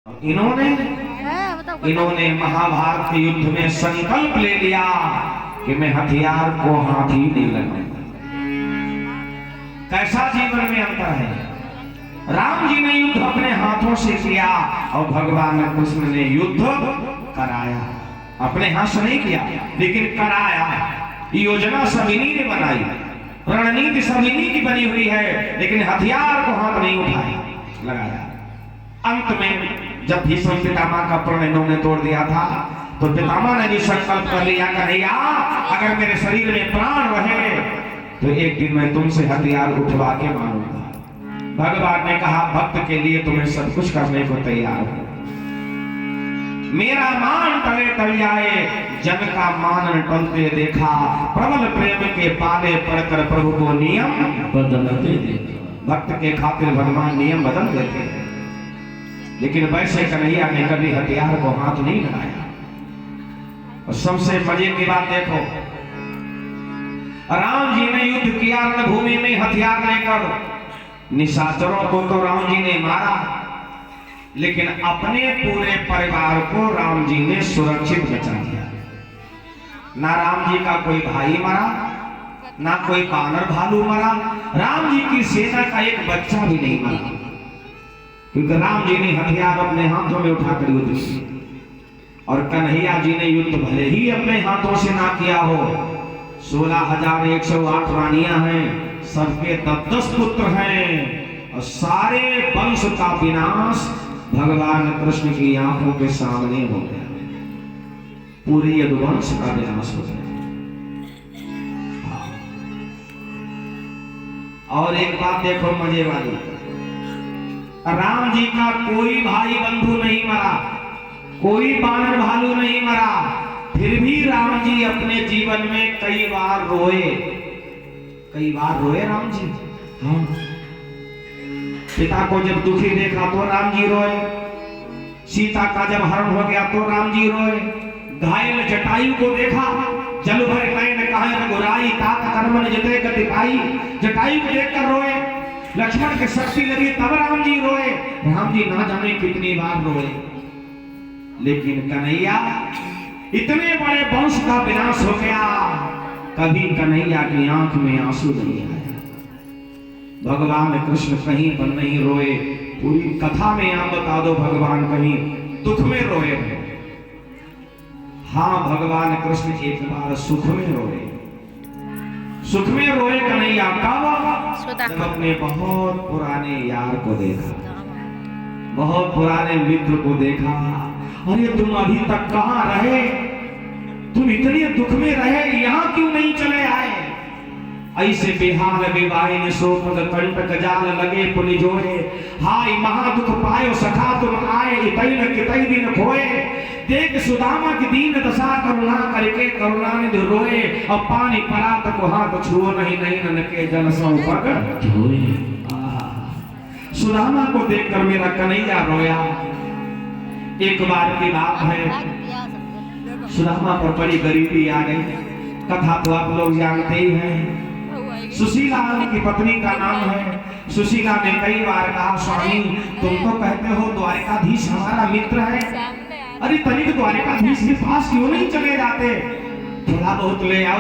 इन्होंने महाभारत के युद्ध में संकल्प ले लिया कि मैं हथियार को हाथ ही नहीं लगने। कैसा जीवन में अंतर है। राम जी ने युद्ध अपने हाथों से किया और भगवान कृष्ण ने युद्ध कराया। अपने हाथ से नहीं किया लेकिन कराया। योजना सभी ने बनाई, रणनीति सभी की बनी हुई है, लेकिन हथियार को हाथ नहीं उठाया लगाया। अंत में जब भीष्म पितामह का प्रण इन्होंने तोड़ दिया था तो पितामह ने भी संकल्प कर लिया कन्हैया अगर मेरे शरीर में प्राण रहे तो एक दिन मैं तुमसे हथियार उठवा के मारूंगा। भगवान ने कहा भक्त के लिए तुम्हें सब कुछ करने को तैयार हो। मेरा मान टले टल जाए, जन का मान टलते देखा, प्रबल प्रेम के पाले पड़कर प्रभु को नियम बदलते देखा। भक्त के खातिर भगवान नियम बदल देते हैं, लेकिन वैसे कन्हैया ने कभी हथियार को हाथ नहीं लगाया। और सबसे मजे की बात देखो, राम जी ने युद्ध किया रणभूमि में हथियार लेकर। निशाचरों को तो राम जी ने मारा, लेकिन अपने पूरे परिवार को राम जी ने सुरक्षित बचा दिया। ना राम जी का कोई भाई मरा, ना कोई बानर भालू मरा, राम जी की सेना का एक बच्चा भी नहीं मरा, क्योंकि राम जी ने हथियार अपने हाथों में उठाकर युद्ध किया। और कन्हैया जी ने युद्ध भले ही अपने हाथों से ना किया हो, 16,108 रानियां हैं, सबके 10 पुत्र हैं, और सारे वंश का विनाश भगवान कृष्ण की आंखों के सामने हो गया। पूरे यदुवंश का विनाश हो गया। और एक बात देखो मजे वाली, राम जी का कोई भाई बंधु नहीं मरा, कोई बानर भालू नहीं मरा, फिर भी राम जी अपने जीवन में कई बार रोए। कई बार रोए राम जी। हाँ। पिता को जब दुखी देखा तो राम जी रोए, सीता का जब हरण हो गया तो राम जी रोए, घायल जटायु को देखा, जल भर नयन कहे रघुराई, तात कर्मन जिते गति पाई, जटायु को देखकर रोए। लक्ष्मण के शक्ति लगी तब राम जी रोए। राम जी ना जाने कितनी बार रोए, लेकिन कन्हैया इतने बड़े वंश का विनाश हो गया, कभी कन्हैया की आंख में आंसू नहीं आया। भगवान कृष्ण कहीं पर नहीं रोए। पूरी कथा में आप बता दो भगवान कहीं दुख में रोए हैं। हाँ, भगवान कृष्ण एक बार सुख में रोए। सुख में रोए कन्हैया कब? जब अपने बहुत पुराने यार को देखा, बहुत पुराने मित्र को देखा। अरे तुम अभी तक कहां रहे, तुम इतने दुख में रहे, यहां क्यों नहीं चले आए? ऐसे बेहाल विवाहिन सोपद कंटक जाल लगे पुनि जोए, हाय महा दुख पायो सखा तुम आए, इतई न कितई दिन खोए। देख सुदामा की दीन दशा करुणा करके करुणानिधि रोए, अब पानी परात को हाथ छुओ नहीं नैन के जल सौ पग धोए। सुदामा को देखकर मेरा कन्हैया रोया। एक बार की बात है, सुदामा पर बड़ी गरीबी आ गई। कथा तो आप लोग जानते ही हैं। सुशीला की पत्नी का नाम है। सुशीला ने कई बार कहा स्वामी तुम तो कहते हो द्वारिकाधीश हमारा मित्र है, अरे तनिक द्वारिकाधीश के पास क्यों नहीं चले जाते, थोड़ा बहुत ले आओ।